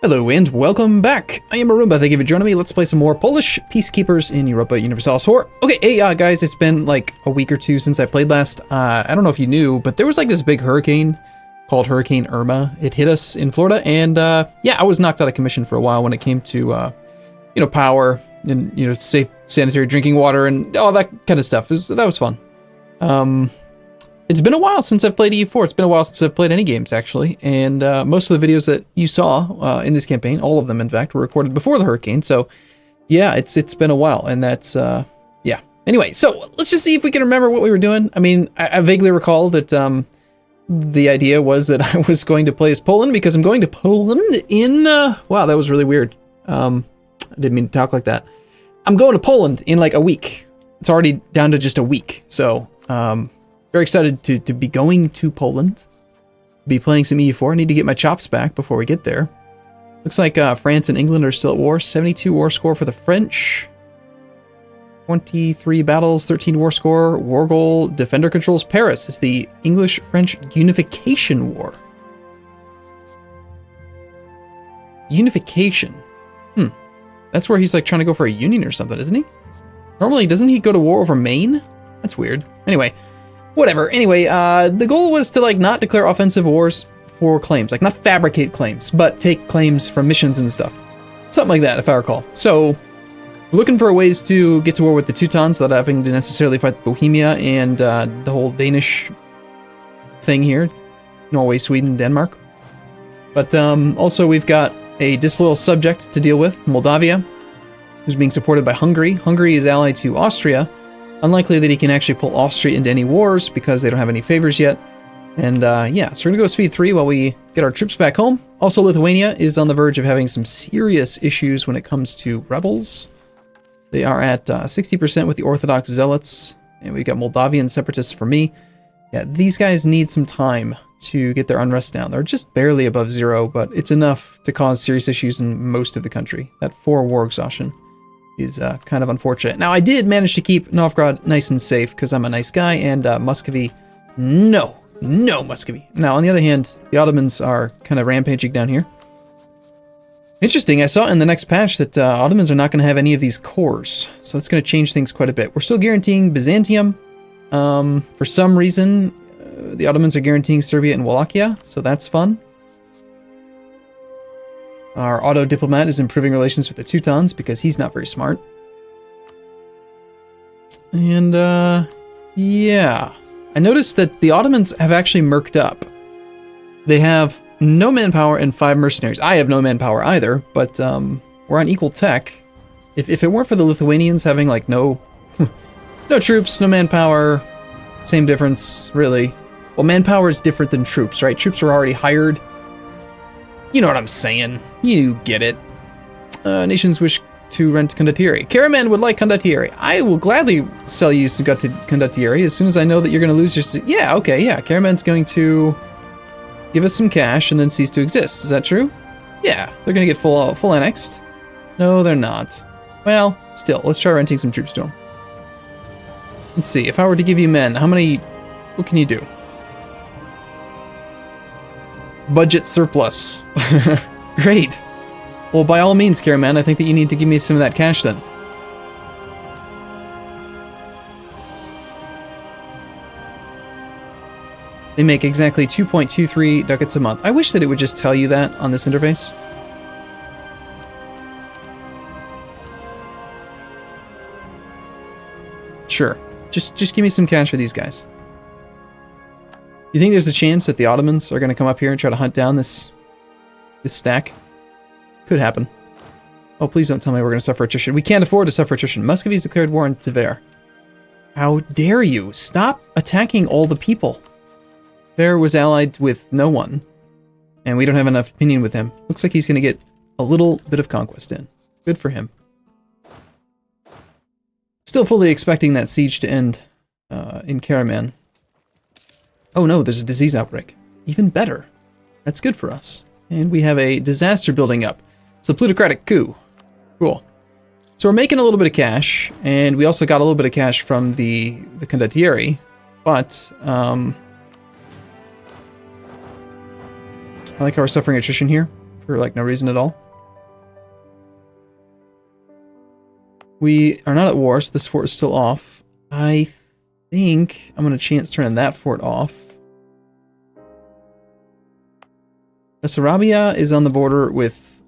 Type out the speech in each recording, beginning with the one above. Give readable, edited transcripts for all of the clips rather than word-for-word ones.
Hello and welcome back. I am Arumba. Thank you for joining me. Let's play some more Polish Peacekeepers in Europa Universalis 4. Okay, hey guys, it's been like a week or two since I played last. I don't know if you knew, but there was like this big hurricane called Hurricane Irma. It hit us in Florida, and yeah, I was knocked out of commission for a while when it came to power and safe sanitary drinking water and all that kind of stuff. That was fun. It's been a while since I've played EU4. It's been a while since I've played any games, actually. And most of the videos that you saw in this campaign, all of them, in fact, were recorded before the hurricane. So, yeah, it's been a while. And that's, yeah. Anyway, so let's just see if we can remember what we were doing. I mean, I vaguely recall that the idea was that I was going to play as Poland because I'm going to Poland in... wow, that was really weird. I didn't mean to talk like that. I'm going to Poland in like a week. It's already down to just a week. So, very excited to be going to Poland, be playing some EU4. I need to get my chops back before we get there. Looks like France and England are still at war. 72 war score for the French. 23 battles, 13 war score. War goal, defender controls Paris. It's the English-French Unification War. Unification. That's where he's like trying to go for a union or something, isn't he? Normally, doesn't he go to war over Maine? That's weird. Anyway. Whatever. Anyway, the goal was to like not declare offensive wars for claims, like not fabricate claims, but take claims from missions and stuff. Something like that, if I recall. So, looking for ways to get to war with the Teutons without having to necessarily fight Bohemia and the whole Danish thing here. Norway, Sweden, Denmark. But also we've got a disloyal subject to deal with, Moldavia, who's being supported by Hungary. Hungary is allied to Austria. Unlikely that he can actually pull Austria into any wars because they don't have any favors yet. And yeah, so we're gonna go speed 3 while we get our troops back home. Also, Lithuania is on the verge of having some serious issues when it comes to rebels. They are at 60% with the Orthodox Zealots, and we've got Moldavian separatists for me. Yeah, these guys need some time to get their unrest down. They're just barely above 0, but it's enough to cause serious issues in most of the country. That 4 war exhaustion is kind of unfortunate. Now, I did manage to keep Novgorod nice and safe because I'm a nice guy, and Muscovy, no Muscovy. Now, on the other hand, the Ottomans are kind of rampaging down here. Interesting, I saw in the next patch that Ottomans are not going to have any of these cores, so that's going to change things quite a bit. We're still guaranteeing Byzantium. For some reason, the Ottomans are guaranteeing Serbia and Wallachia, so that's fun. Our auto-diplomat is improving relations with the Teutons because he's not very smart. And, yeah. I noticed that the Ottomans have actually merked up. They have no manpower and 5 mercenaries. I have no manpower either, but we're on equal tech. If it weren't for the Lithuanians having, like, no troops, no manpower, same difference, really. Well, manpower is different than troops, right? Troops are already hired. You know what I'm saying. You get it. Nations wish to rent condottieri. Caraman would like condottieri. I will gladly sell you some condottieri as soon as I know that you're going to lose your... Yeah, okay, yeah. Caraman's going to give us some cash and then cease to exist. Is that true? Yeah, they're going to get full annexed. No, they're not. Well, still, let's try renting some troops to them. Let's see, if I were to give you men, how many... What can you do? Budget surplus. Great. Well, by all means, Caraman, I think that you need to give me some of that cash then. They make exactly 2.23 ducats a month. I wish that it would just tell you that on this interface. Sure. Just give me some cash for these guys. You think there's a chance that the Ottomans are going to come up here and try to hunt down this stack? Could happen. Oh, please don't tell me we're going to suffer attrition. We can't afford to suffer attrition. Muscovy's declared war on Tver. How dare you? Stop attacking all the people. Tver was allied with no one, and we don't have enough opinion with him. Looks like he's going to get a little bit of conquest in. Good for him. Still fully expecting that siege to end in Karaman. Oh no, there's a disease outbreak. Even better. That's good for us. And we have a disaster building up. It's the plutocratic coup. Cool. So we're making a little bit of cash, and we also got a little bit of cash from the condottieri, but I like how we're suffering attrition here. for like no reason at all. We are not at war, so this fort is still off. I think I'm going to chance turning that fort off. Bessarabia is on the border with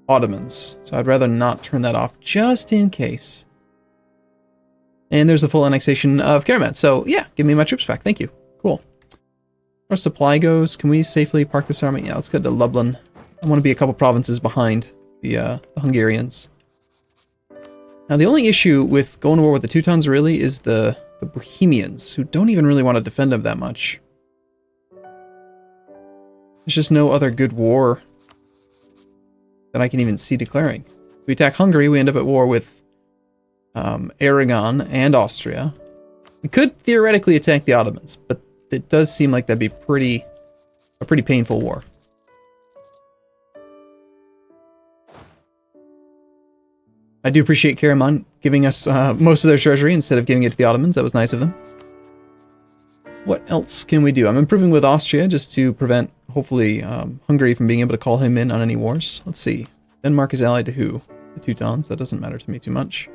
Ottomans, so I'd rather not turn that off just in case. And there's the full annexation of Karamat, so yeah, give me my troops back, thank you. Cool. As far as supply goes, can we safely park this army? Yeah, let's go to Lublin. I want to be a couple provinces behind the Hungarians. Now the only issue with going to war with the Teutons really is the Bohemians, who don't even really want to defend them that much. There's just no other good war that I can even see declaring. If we attack Hungary, we end up at war with Aragon and Austria. We could theoretically attack the Ottomans, but it does seem like that'd be a pretty painful war. I do appreciate Karaman giving us most of their treasury instead of giving it to the Ottomans. That was nice of them. What else can we do? I'm improving with Austria just to prevent, hopefully, Hungary from being able to call him in on any wars. Let's see. Denmark is allied to who? The Teutons. That doesn't matter to me too much.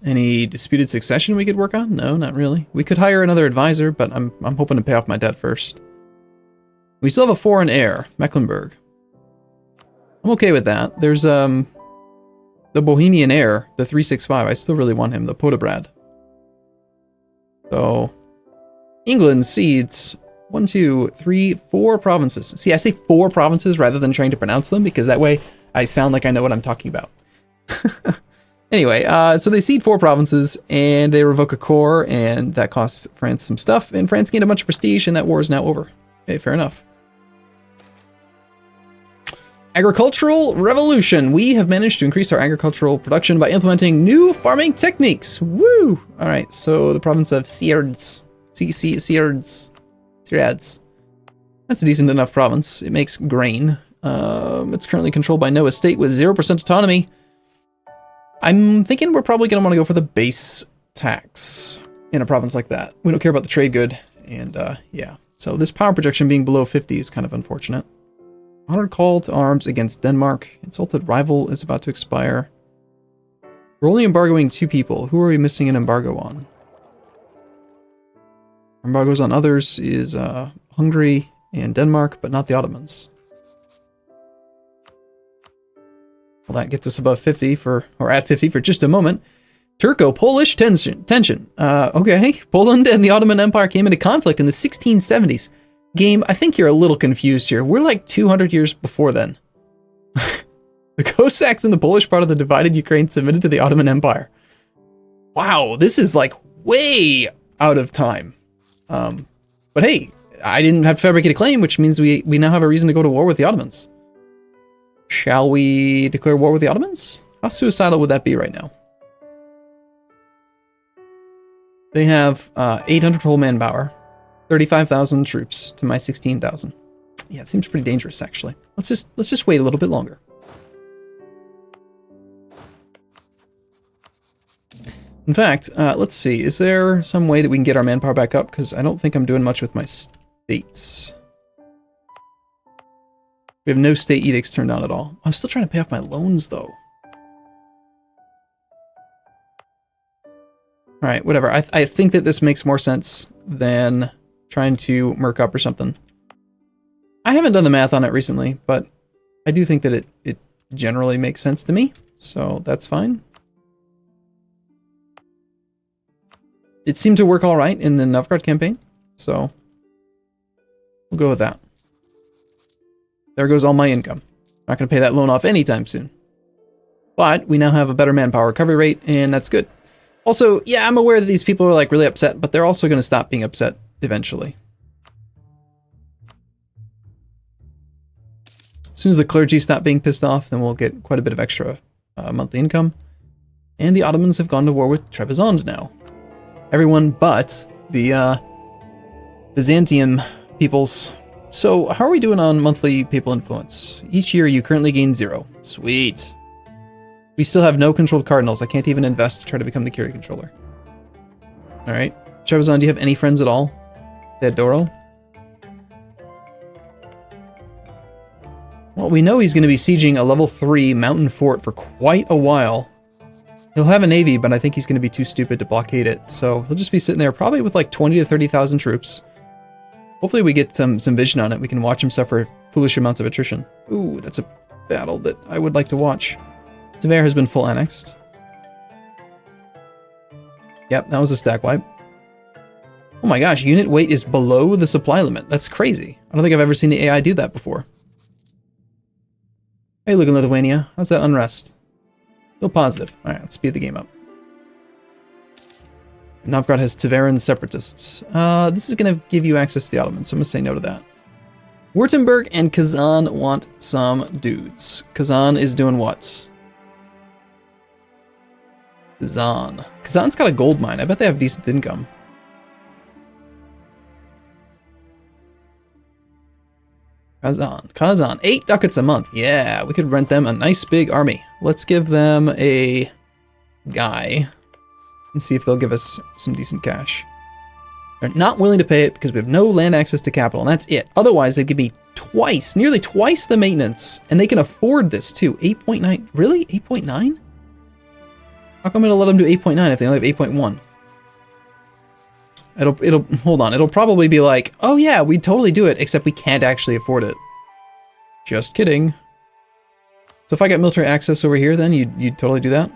Any disputed succession we could work on? No, not really. We could hire another advisor, but I'm hoping to pay off my debt first. We still have a foreign heir, Mecklenburg. I'm okay with that. There's the Bohemian heir, the 365. I still really want him, the Podobrad. So, England cedes 1, 2, 3, 4 provinces. See, I say 4 provinces rather than trying to pronounce them because that way I sound like I know what I'm talking about. Anyway, so they cede 4 provinces and they revoke a corps, and that costs France some stuff, and France gained a bunch of prestige, and that war is now over. Okay, fair enough. Agricultural revolution. We have managed to increase our agricultural production by implementing new farming techniques. Woo! All right, so the province of Sierds. That's a decent enough province. It makes grain. It's currently controlled by no estate with 0% autonomy. I'm thinking we're probably going to want to go for the base tax in a province like that. We don't care about the trade good, and yeah. So this power projection being below 50 is kind of unfortunate. Honored call to arms against Denmark. Insulted rival is about to expire. We're only embargoing 2 people. Who are we missing an embargo on? Embargoes on others is Hungary and Denmark, but not the Ottomans. Well, that gets us above 50 or at 50 for just a moment. Turco-Polish tension. Okay, Poland and the Ottoman Empire came into conflict in the 1670s. Game, I think you're a little confused here. We're like 200 years before then. The Cossacks in the Polish part of the divided Ukraine submitted to the Ottoman Empire. Wow, this is like way out of time. But hey, I didn't have to fabricate a claim, which means we now have a reason to go to war with the Ottomans. Shall we declare war with the Ottomans? How suicidal would that be right now? They have 800 whole manpower, 35,000 troops to my 16,000. Yeah, it seems pretty dangerous actually. Let's just wait a little bit longer. In fact, let's see. Is there some way that we can get our manpower back up? Because I don't think I'm doing much with my states. We have no state edicts turned on at all. I'm still trying to pay off my loans, though. All right, whatever. I think that this makes more sense than trying to merc up or something. I haven't done the math on it recently, but I do think that it generally makes sense to me, so that's fine. It seemed to work all right in the Novgorod campaign, so we'll go with that. There goes all my income. Not going to pay that loan off anytime soon. But we now have a better manpower recovery rate, and that's good. Also, yeah, I'm aware that these people are like really upset, but they're also going to stop being upset eventually. As soon as the clergy stop being pissed off, then we'll get quite a bit of extra monthly income. And the Ottomans have gone to war with Trebizond now. Everyone but the Byzantium peoples. So how are we doing on monthly papal influence? Each year you currently gain 0. Sweet. We still have no controlled cardinals. I can't even invest to try to become the Curie controller. Alright. Trebizond, do you have any friends at all? Dorado? Well, we know he's going to be sieging a level 3 mountain fort for quite a while. He'll have a navy, but I think he's going to be too stupid to blockade it. So he'll just be sitting there probably with like 20 to 30,000 troops. Hopefully we get some vision on it. We can watch him suffer foolish amounts of attrition. Ooh, that's a battle that I would like to watch. Tver has been full annexed. Yep, that was a stack wipe. Oh my gosh, unit weight is below the supply limit. That's crazy. I don't think I've ever seen the AI do that before. Hey, look in Lithuania. How's that unrest? Still positive. Alright, let's speed the game up. Novgorod has Tveran separatists. This is going to give you access to the Ottomans, so I'm going to say no to that. Württemberg and Kazan want some dudes. Kazan is doing what? Kazan. Kazan's got a gold mine. I bet they have decent income. Kazan. 8 ducats a month. Yeah, we could rent them a nice big army. Let's give them a guy and see if they'll give us some decent cash. They're not willing to pay it because we have no land access to capital, and that's it. Otherwise, they'd give me twice, nearly twice the maintenance, and they can afford this too. 8.9. Really? 8.9? How come it'll let them do 8.9 if they only have 8.1? It'll hold on. It'll probably be like, oh yeah, we'd totally do it, except we can't actually afford it. Just kidding. So if I got military access over here, then you'd totally do that?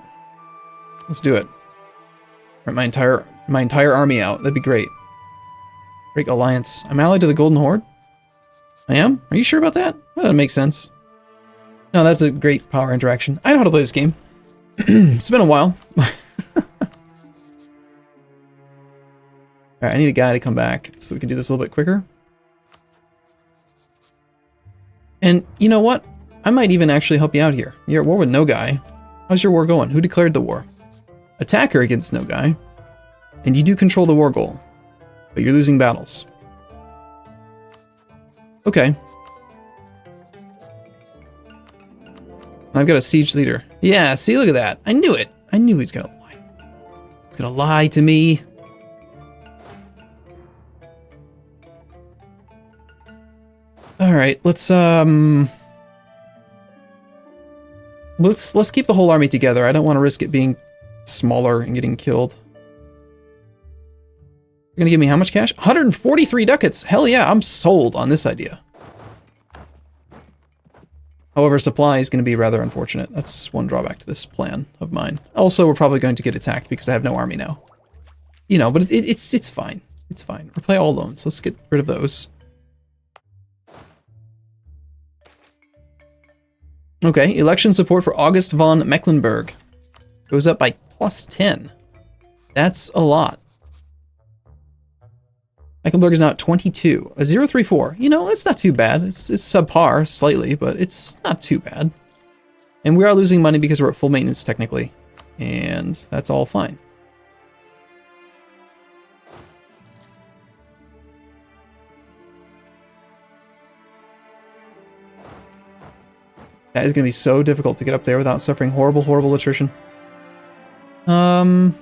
Let's do it. Rent my entire army out. That'd be great. Break alliance. I'm allied to the Golden Horde? I am? Are you sure about that? That doesn't make sense. No, that's a great power interaction. I know how to play this game. It's been a while. Alright, I need a guy to come back so we can do this a little bit quicker. And you know what? I might even actually help you out here. You're at war with no guy. How's your war going? Who declared the war? Attacker against no guy. And you do control the war goal. But you're losing battles. Okay. I've got a siege leader. Yeah, see, look at that. I knew it. I knew he's gonna lie. He's gonna lie to me. Alright, let's keep the whole army together. I don't want to risk it being smaller and getting killed. You're gonna give me how much cash? 143 ducats! Hell yeah, I'm sold on this idea. However, supply is going to be rather unfortunate. That's one drawback to this plan of mine. Also, we're probably going to get attacked because I have no army now. You know, but it's fine. It's fine. Replay all loans. Let's get rid of those. Okay, election support for August von Mecklenburg goes up by +10. That's a lot. Mecklenburg is now at 22. A 034. You know, that's not too bad. It's subpar slightly, but it's not too bad. And we are losing money because we're at full maintenance technically. And that's all fine. That is going to be so difficult to get up there without suffering horrible, horrible attrition. Probably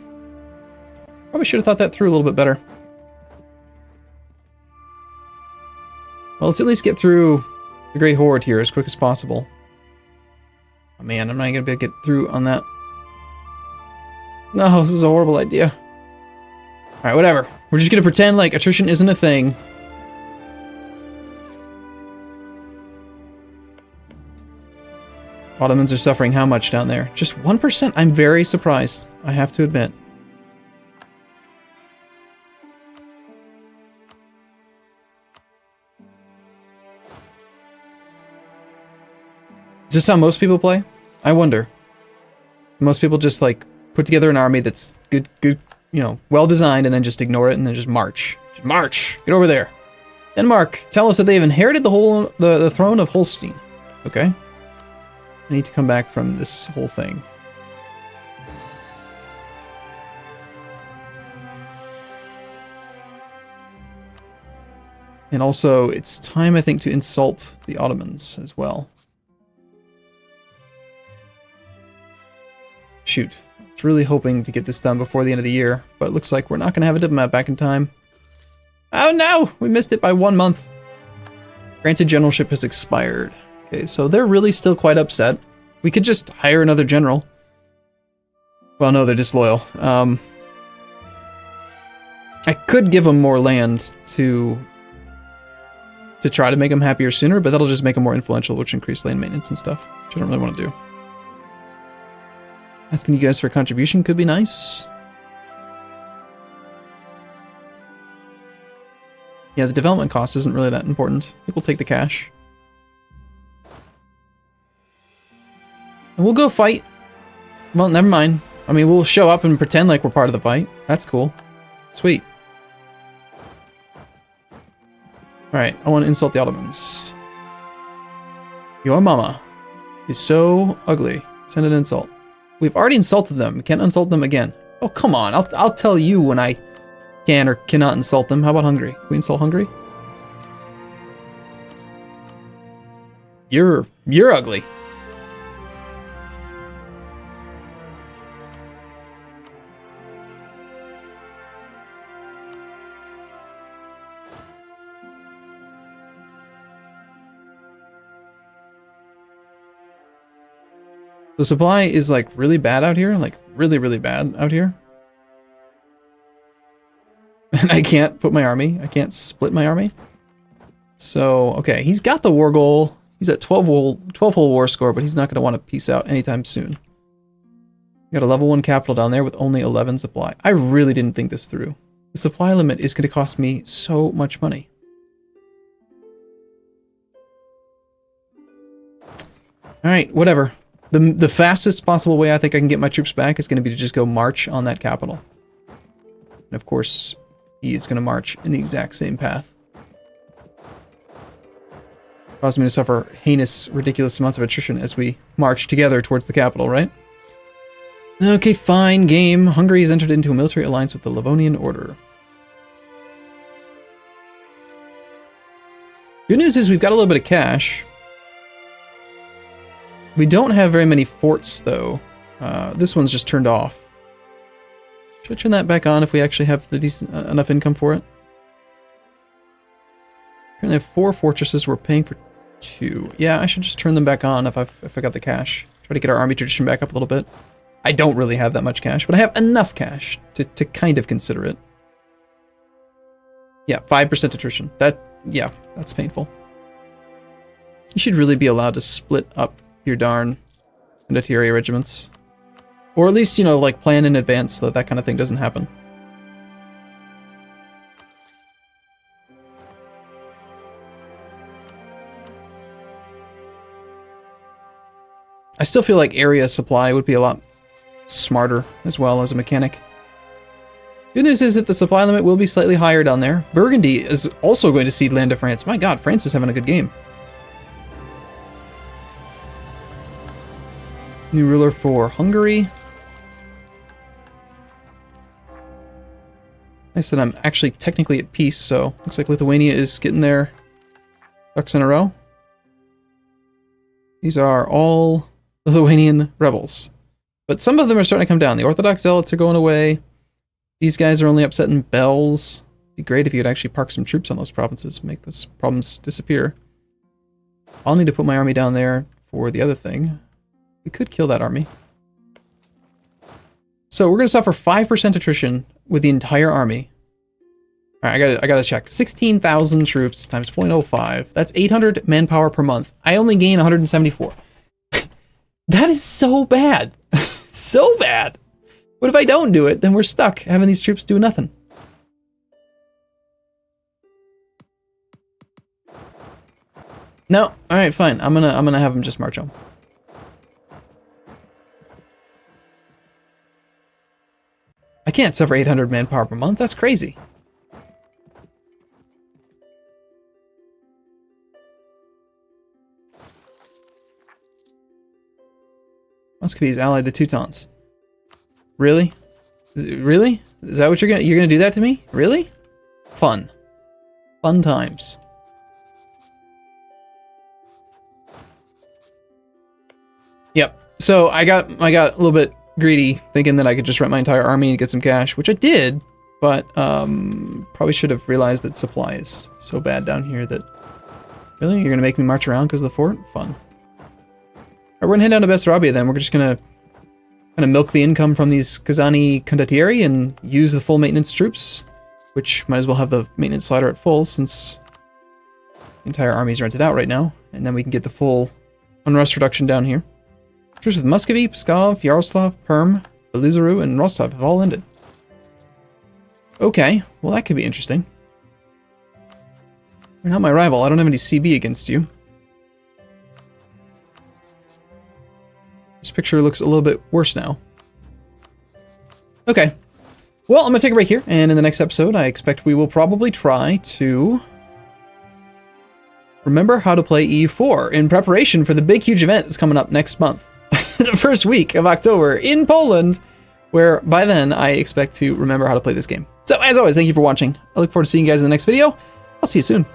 should have thought that through a little bit better. Well, let's at least get through the Great Horde here as quick as possible. Oh man, I'm not going to be able to get through on that. No, this is a horrible idea. Alright, whatever. We're just going to pretend like attrition isn't a thing. Ottomans are suffering how much down there? Just 1%. I'm very surprised, I have to admit. Is this how most people play? I wonder. Most people just like put together an army that's good, you know, well designed, and then just ignore it and then just march. Just march. Get over there. Denmark tell us that they've inherited the throne of Holstein. Okay. I need to come back from this whole thing. And also, it's time, I think, to insult the Ottomans as well. Shoot. I was really hoping to get this done before the end of the year, but it looks like we're not going to have a diplomat back in time. Oh no! We missed it by 1 month. Granted, generalship has expired. Okay, so they're really still quite upset. We could just hire another general. Well, no, they're disloyal. I could give them more land to try to make them happier sooner, but that'll just make them more influential, which increase land maintenance and stuff, which I don't really want to do. Asking you guys for a contribution could be nice. Yeah, the development cost isn't really that important. I think we'll take the cash. And we'll go fight. Well, never mind. I mean, we'll show up and pretend like we're part of the fight. That's cool. Sweet. Alright, I want to insult the Ottomans. Your mama is so ugly. Send an insult. We've already insulted them. We can't insult them again. Oh, come on. I'll tell you when I can or cannot insult them. How about Hungary? Can we insult Hungary? You're ugly. The supply is like really bad out here, like really, really bad out here. And I can't put my army. I can't split my army. So, okay, he's got the war goal. He's at 12 whole war score, but he's not going to want to peace out anytime soon. Got a level 1 capital down there with only 11 supply. I really didn't think this through. The supply limit is going to cost me so much money. Alright, whatever. The fastest possible way I think I can get my troops back is going to be to just go march on that capital. And of course, he is going to march in the exact same path. Causing me to suffer heinous, ridiculous amounts of attrition as we march together towards the capital, right? Okay, fine, game. Hungary has entered into a military alliance with the Livonian Order. Good news is we've got a little bit of cash. We don't have very many forts, though. This one's just turned off. Should I turn that back on if we actually have the decent enough income for it? Currently have 4 fortresses. We're paying for 2. Yeah, I should just turn them back on if I got the cash. Try to get our army tradition back up a little bit. I don't really have that much cash, but I have enough cash to kind of consider it. Yeah, 5% attrition. Yeah, that's painful. You should really be allowed to split up your darn condottieri regiments. Or at least, you know, like plan in advance so that that kind of thing doesn't happen. I still feel like area supply would be a lot smarter as well as a mechanic. Good news is that the supply limit will be slightly higher down there. Burgundy is also going to cede land to France. My god, France is having a good game. New ruler for Hungary. Nice that I'm actually technically at peace, so looks like Lithuania is getting their ducks in a row. These are all Lithuanian rebels. But some of them are starting to come down. The Orthodox Zealots are going away. These guys are only upsetting Bells. It'd be great if you would actually park some troops on those provinces, make those problems disappear. I'll need to put my army down there for the other thing. We could kill that army. So we're going to suffer 5% attrition with the entire army. All right, I gotta check. 16,000 troops times 0.05. That's 800 manpower per month. I only gain 174. That is so bad. So bad. What if I don't do it? Then we're stuck having these troops do nothing. No. All right, fine. I'm gonna have them just march home. I can't suffer 800 manpower per month. That's crazy. Muscovy's allied the Teutons. Really? Really? Is that what you're gonna do that to me? Really? Fun. Fun times. Yep. So I got a little bit greedy, thinking that I could just rent my entire army and get some cash, which I did, but probably should have realized that supply is so bad down here that... Really? You're gonna make me march around because of the fort? Fun. we're gonna head down to Bessarabia then. We're just gonna kind of milk the income from these Kazani Condottieri and use the full maintenance troops, which might as well have the maintenance slider at full since the entire army's rented out right now. And then we can get the full unrest reduction down here. Truce with Muscovy, Pskov, Yaroslav, Perm, Beluzaru, and Rostov have all ended. Okay, well that could be interesting. You're not my rival. I don't have any CB against you. This picture looks a little bit worse now. Okay. Well, I'm going to take a break here, and in the next episode, I expect we will probably try to remember how to play EU4 in preparation for the big, huge event that's coming up next month. The first week of October in Poland, where by then I expect to remember how to play this game. So, as always, thank you for watching. I look forward to seeing you guys in the next video. I'll see you soon.